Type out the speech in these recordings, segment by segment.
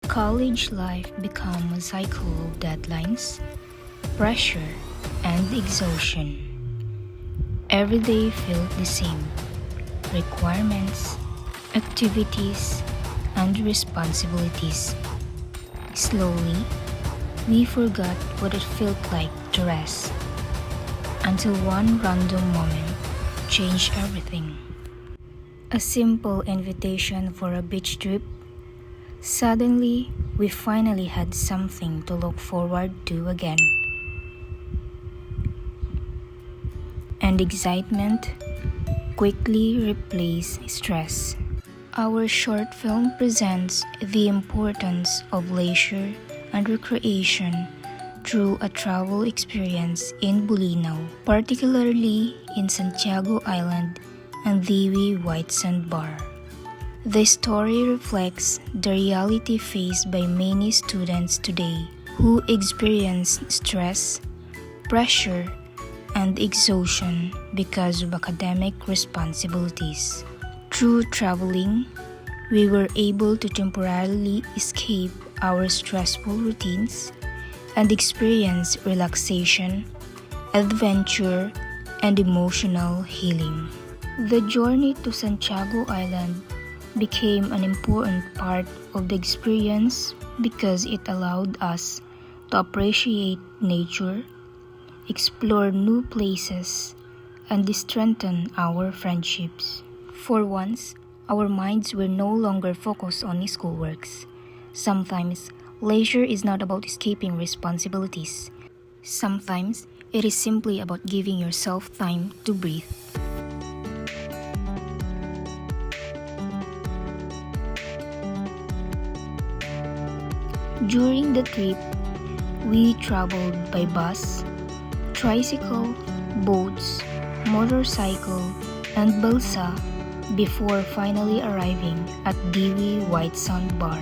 College life became a cycle of deadlines, pressure, and exhaustion. Every day felt the same: requirements, activities, and responsibilities. Slowly, we forgot what it felt like to rest, until one random moment changed everything. A simple invitation for a beach trip. Suddenly, we finally had something to look forward to again. And excitement quickly replaced stress. Our short film presents the importance of leisure and recreation through a travel experience in Bolinao, particularly in Santiago Island and the White Sandbar. The story reflects the reality faced by many students today who experience stress, pressure, and exhaustion because of academic responsibilities. Through traveling, we were able to temporarily escape our stressful routines and experience relaxation, adventure, and emotional healing. The journey to Santiago Island became an important part of the experience because it allowed us to appreciate nature, explore new places, and strengthen our friendships. For once, our minds were no longer focused on schoolworks. Sometimes, leisure is not about escaping responsibilities. Sometimes, it is simply about giving yourself time to breathe. During the trip, we traveled by bus, tricycle, boats, motorcycle, and balsa before finally arriving at the White Sandbar.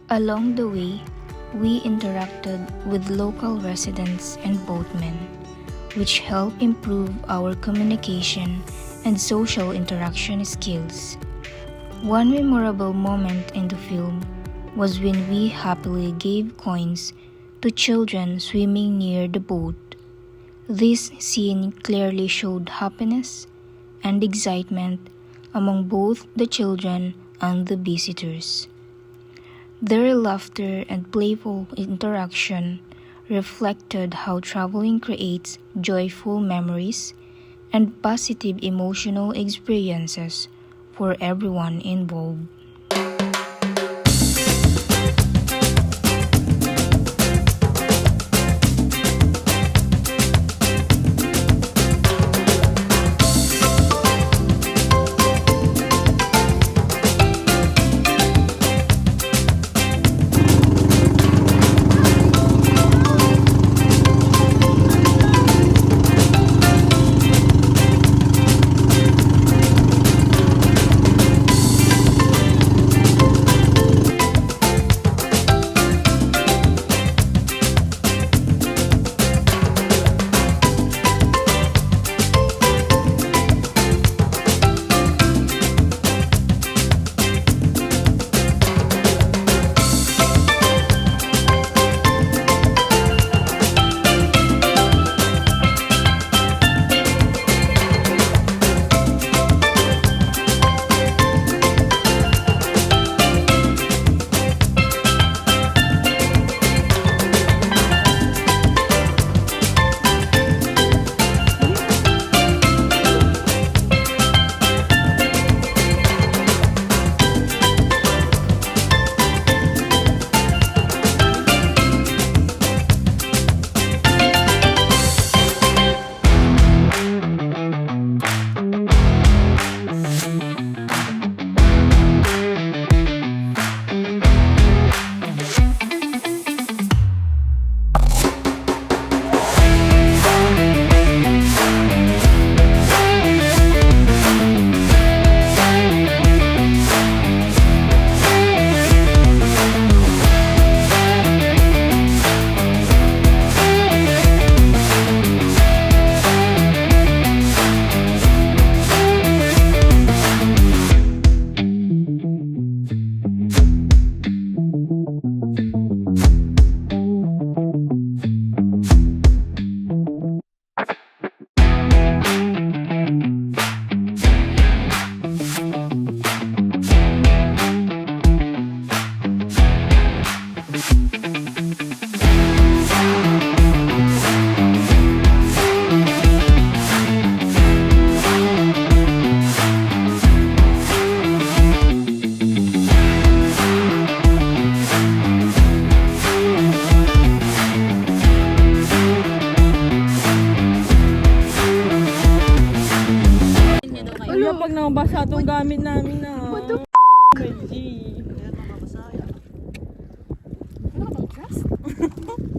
Along the way, we interacted with local residents and boatmen, which helped improve our communication and social interaction skills. One memorable moment in the film was when we happily gave coins to children swimming near the boat. This scene clearly showed happiness and excitement among both the children and the visitors. Their laughter and playful interaction reflected how traveling creates joyful memories and positive emotional experiences for everyone involved. pag nabasa itong gamit namin na. What the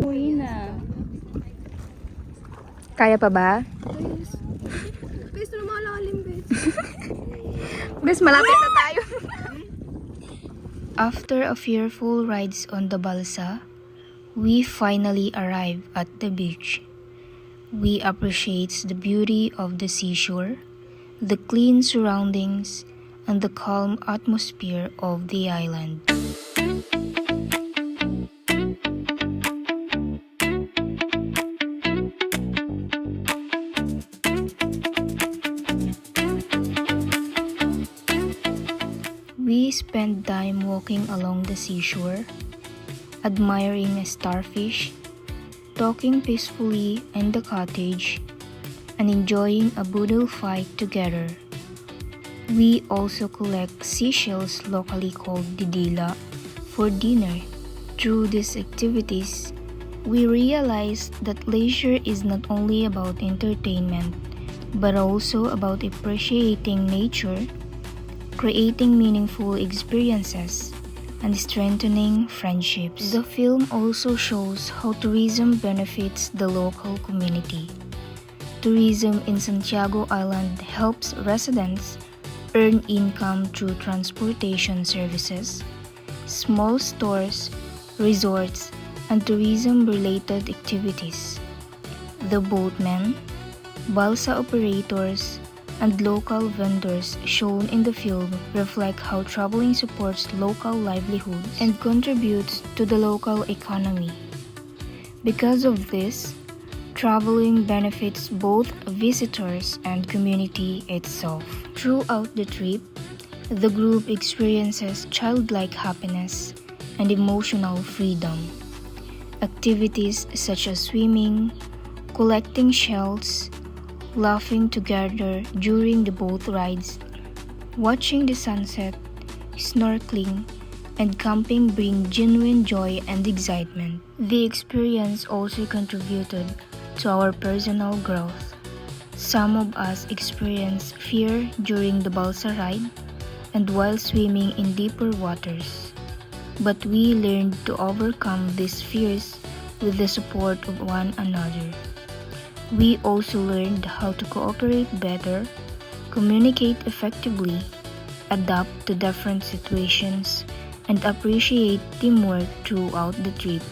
Uwi na. Kaya pa ba? Bes, na malalim, bes. Bes, malapit na tayo. After a fearful rides on the balsa, we finally arrive at the beach. We appreciate the beauty of the seashore, the clean surroundings, and the calm atmosphere of the island. We spend time walking along the seashore, admiring a starfish, talking peacefully in the cottage, and enjoying a boodle fight together. We also collect seashells locally called didila for dinner. Through these activities, we realize that leisure is not only about entertainment, but also about appreciating nature, creating meaningful experiences, and strengthening friendships. The film also shows how tourism benefits the local community. Tourism in Santiago Island helps residents earn income through transportation services, small stores, resorts, and tourism-related activities. The boatmen, balsa operators, and local vendors shown in the film reflect how traveling supports local livelihoods and contributes to the local economy. Because of this, traveling benefits both visitors and community itself. Throughout the trip, the group experiences childlike happiness and emotional freedom. Activities such as swimming, collecting shells, laughing together during the boat rides, watching the sunset, snorkeling, and camping bring genuine joy and excitement. The experience also contributed to our personal growth. Some of us experienced fear during the balsa ride and while swimming in deeper waters. But we learned to overcome these fears with the support of one another. We also learned how to cooperate better, communicate effectively, adapt to different situations, and appreciate teamwork throughout the trip.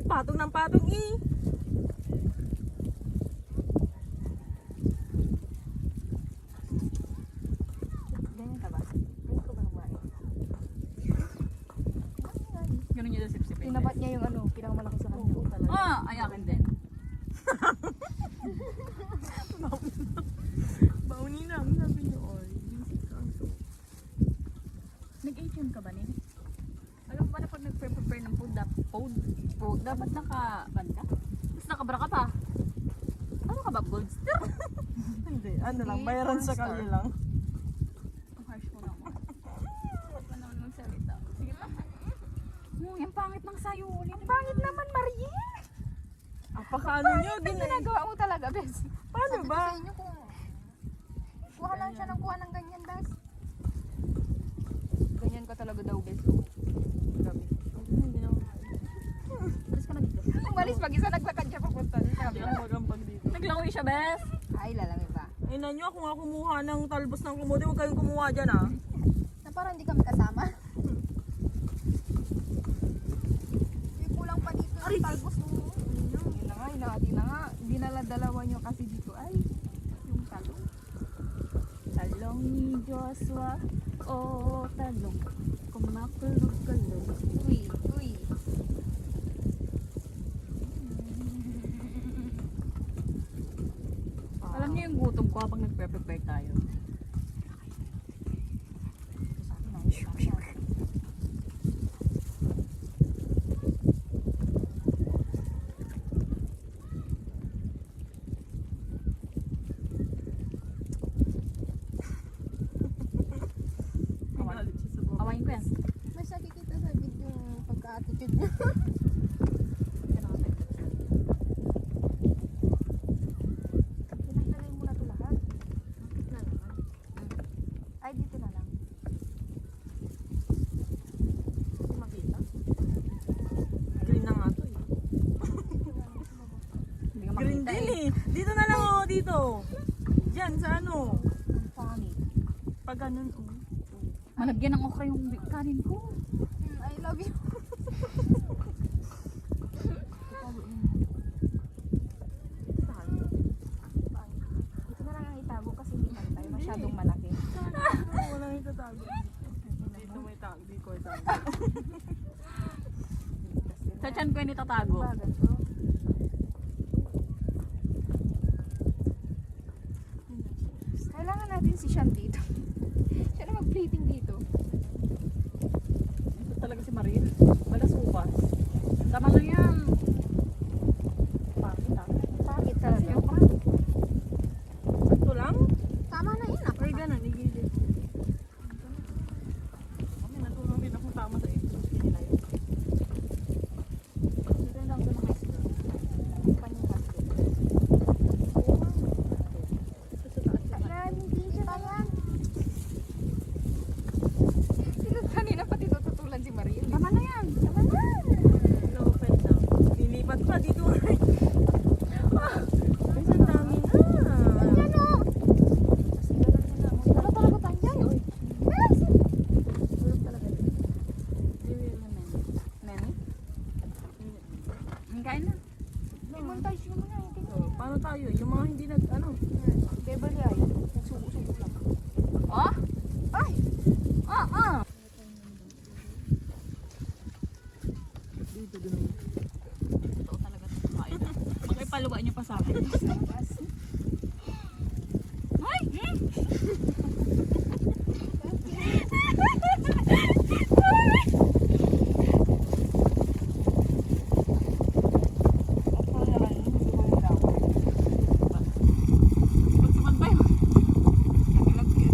Patong ng patong eh. Ganyan ka ba? Ganyan ka ba kumain? Ganun niya daw sip-sipin. Tinapat niya yung ano, pinakamalaki sa kanya. Ay akin din. Bauni na, sabi niyo. Nag-ATM ka ba ni? Alam mo ba na pag nag-prepare ng food, dapat naka-ban ka? Tapos nakabra ka pa. Ano ka ba, Goldster? Hindi, ano lang, bayaran sa kalye lang. Ang harsh mo na ako. Ba't ka naman magsalita? Sige pa. Yung pangit ng sayo. Yung pangit naman, Marie. Apakano nyo? Ginagawa mo talaga, bes. Paano ba? Sa inyo kung kuha lang siya ng kuha ng ganyan, bes. Ganyan ka talaga daw, bes. Grabe. Umalis Mag-isa naglakad siya papunta dun sa Hindi kabila. ako magampag dito. Naglangoy siya, bes. Ay, lalangi ba? Ina nyo, ako nga kumuha ng talbos ng kumote. Huwag kayong kumuha dyan ah. Na parang hindi kami kasama. May kulang pa dito ng talbos mo. Yun na nga, hinahati na nga. Dinala-dalawa nyo kasi dito ay yung talong. Talong ni Joshua, oh talong, kumakulog-kulog. Uy, uy. Alam niyo yung gutom ko habang nagpe-prepare tayo. Galit siya sa baba. Awayin ko yan. Mas nakikita sa video yung pagka-attitude niya. Pinagdalay mo na ito lahat. Na naman. Ay, dito na lang. Hindi makita. Green na nga to eh. Hindi ka Green makita din eh. eh. Dito na lang oh, dito. Diyan, sa ano. Ang funny. Pag ganun oh. Malagyan ng okra yung kanin ko. I love you. Dito na lang ang itago kasi hindi man tayo masyadong malaki. Wala yung tatago. Dito may tago. Dito ko itago. Sa tiyan ko yung itatago. Bagat ko. Kailangan natin si Sean dito. Siya na mag-plating dito. Ito talaga si Maril. Balas upas. Tama lang yan. Bakit ah? Bakit talaga? Ito lang? Tama na yun. Or ganun, igilid. Kami natulong din akong tama sa ito. Nila yun. Dito lang sa mga isla. Panihat ko. Ito sa taas lang. Ayan, hindi siya na yan. Sino kanina pati tututulan si Mariel? Tama na yan. Tama na. Ito, open down. Lilipat pa dito. Guys, ang dami na. Yan o. Kasi ganun na lang. Wala talaga tayo dyan. Yes. Tulog talaga. Nani? Kain na. I-montage mo na. So, paano tayo? Yung mga hindi nag, ano? Beverly ay. Nagsubo-subo lang. Oh? Ay! Dito, doon. Totoo talaga. Kain na. Makipaluwa niyo pa sa akin. Ay! Magsumanbay. Nagilagyan.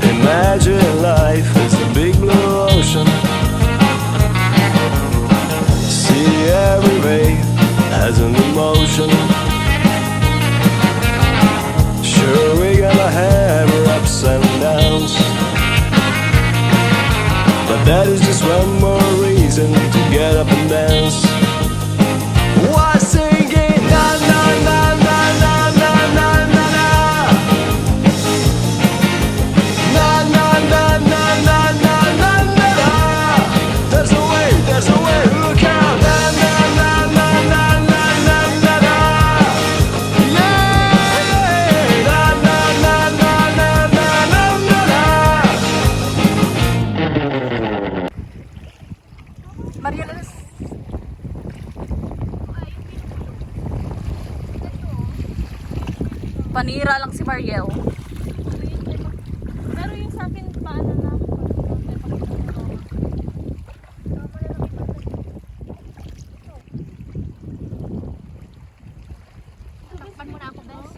Imagine life is a big blue ocean. See every wave has an emotion. Sure, we're gonna have our ups and downs, but that is just one more reason to get up and dance. Why singing na na na na na na na na na? Na na na na na na na na na. There's a way, look out. Na na na na na na na na na. Yeah. Na na na na na na na na na. Mariela, panira lang si Mariel. Pero yung sa akin, paano na? Takpan mo na ako, Bes.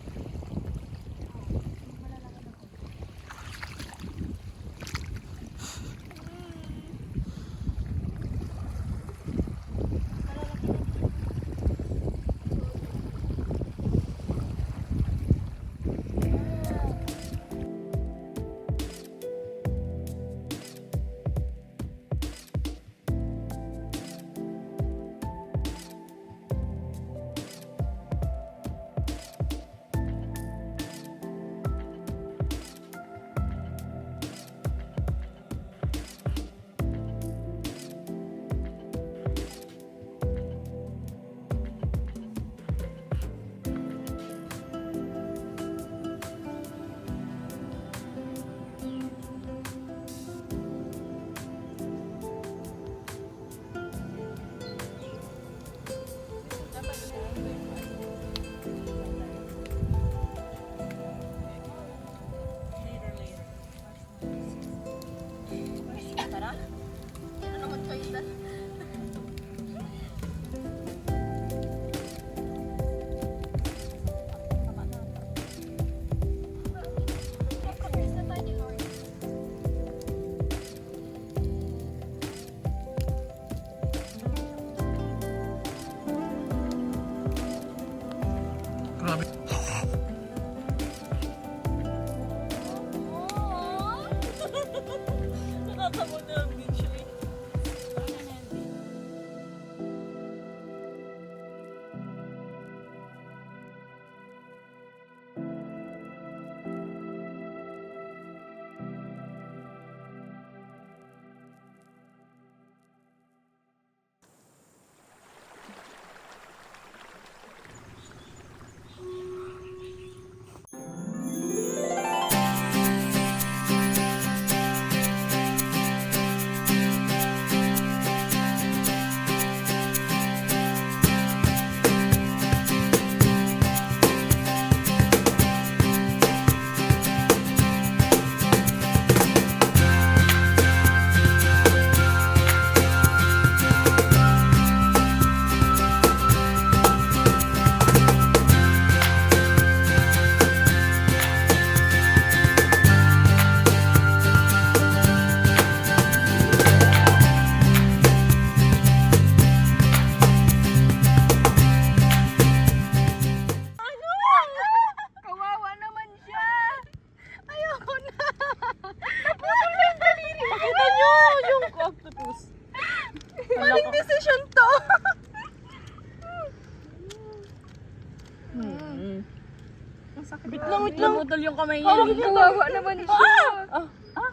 Wait lang. Lumutol yung kamay niya. Kawawa naman siya. Ah!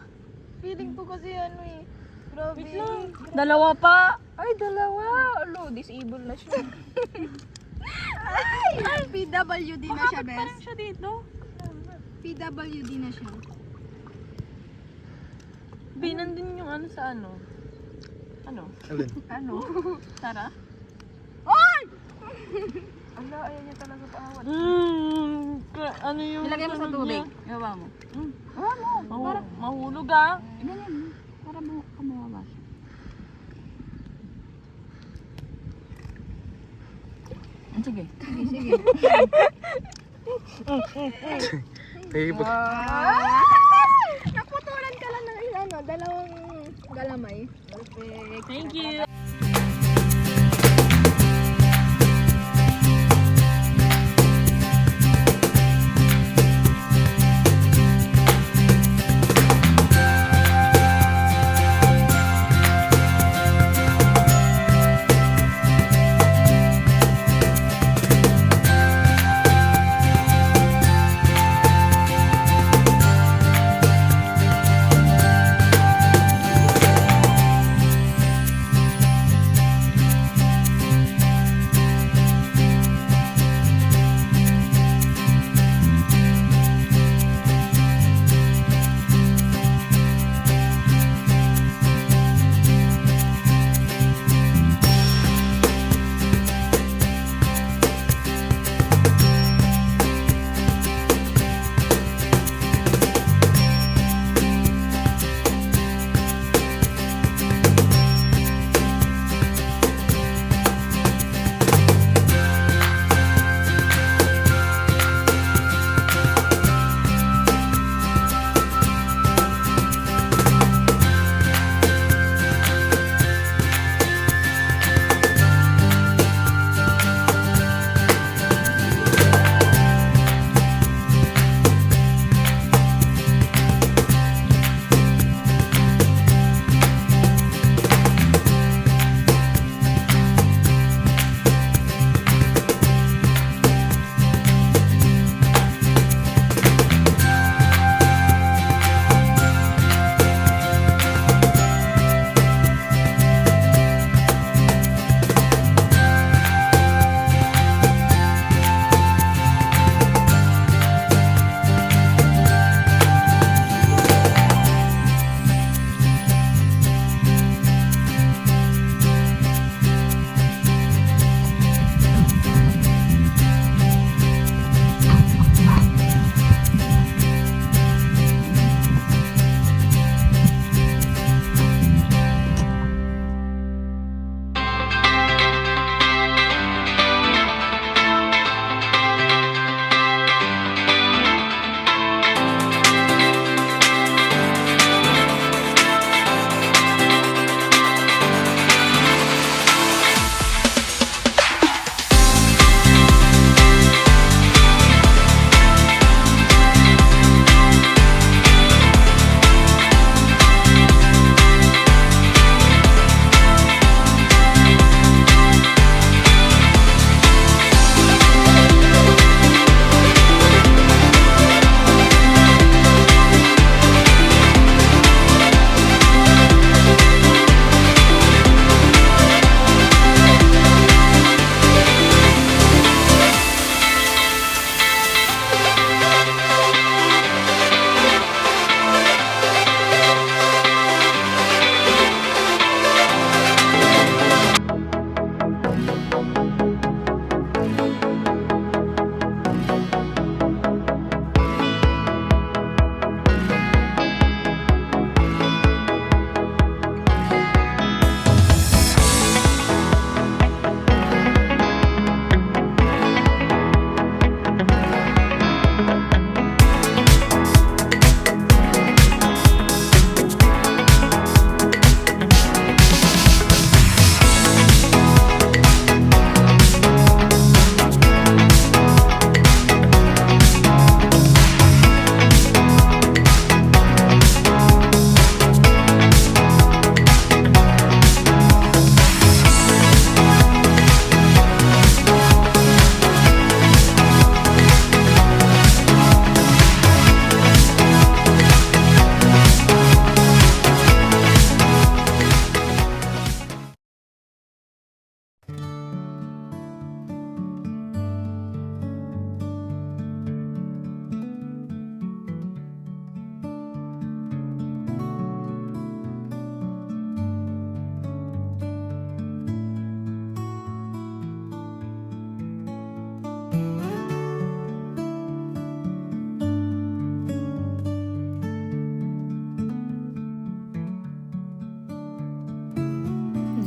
Feeling ko kasi ano eh. Grabe. Dalawa pa. Ay, dalawa. Alo, disable na siya. Ay, PWD na siya, Parang bes. siya dito. PWD na siya. B, nandun yung ano sa ano? Ano? Alin? Ano? Tara. Ala, ayaw niya talaga paawat. Ano yung Ilagay mo sa sunod tubig. niya? Ibabaw mo. Mahulog ah. Ganyan. Para mo kamawawa siya. Sige. Sige. Nahihipot. Naputulan ka lang ng ano, dalawang galamay. Perfect. Thank you.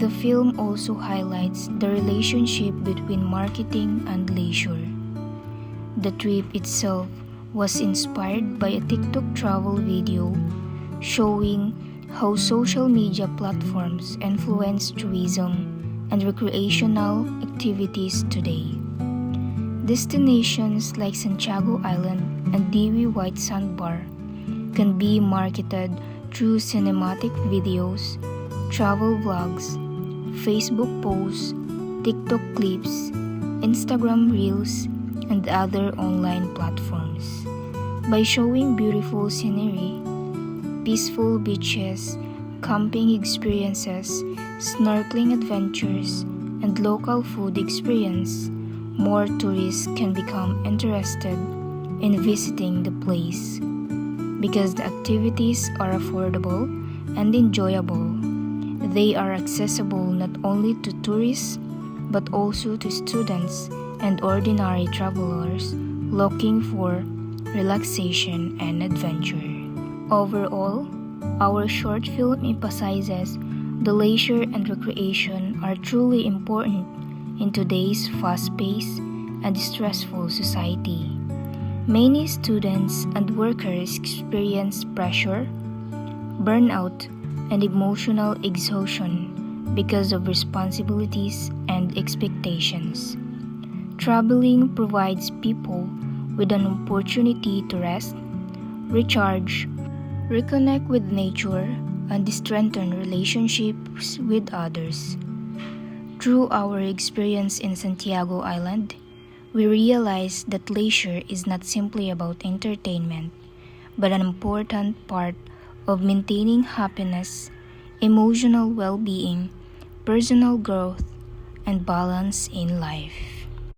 The film also highlights the relationship between marketing and leisure. The trip itself was inspired by a TikTok travel video showing how social media platforms influence tourism and recreational activities today. Destinations like Santiago Island and Dewey White Sandbar can be marketed through cinematic videos, travel vlogs, Facebook posts, TikTok clips, Instagram reels, and other online platforms. By showing beautiful scenery, peaceful beaches, camping experiences, snorkeling adventures, and local food experience, more tourists can become interested in visiting the place. Because the activities are affordable and enjoyable, they are accessible not only to tourists but also to students and ordinary travelers looking for relaxation and adventure. Overall, our short film emphasizes the leisure and recreation are truly important in today's fast-paced and stressful society. Many students and workers experience pressure, burnout, and emotional exhaustion because of responsibilities and expectations. Traveling provides people with an opportunity to rest, recharge, reconnect with nature, and strengthen relationships with others. Through our experience in Santiago Island, we realized that leisure is not simply about entertainment, but an important part of maintaining happiness, emotional well-being, personal growth, and balance in life.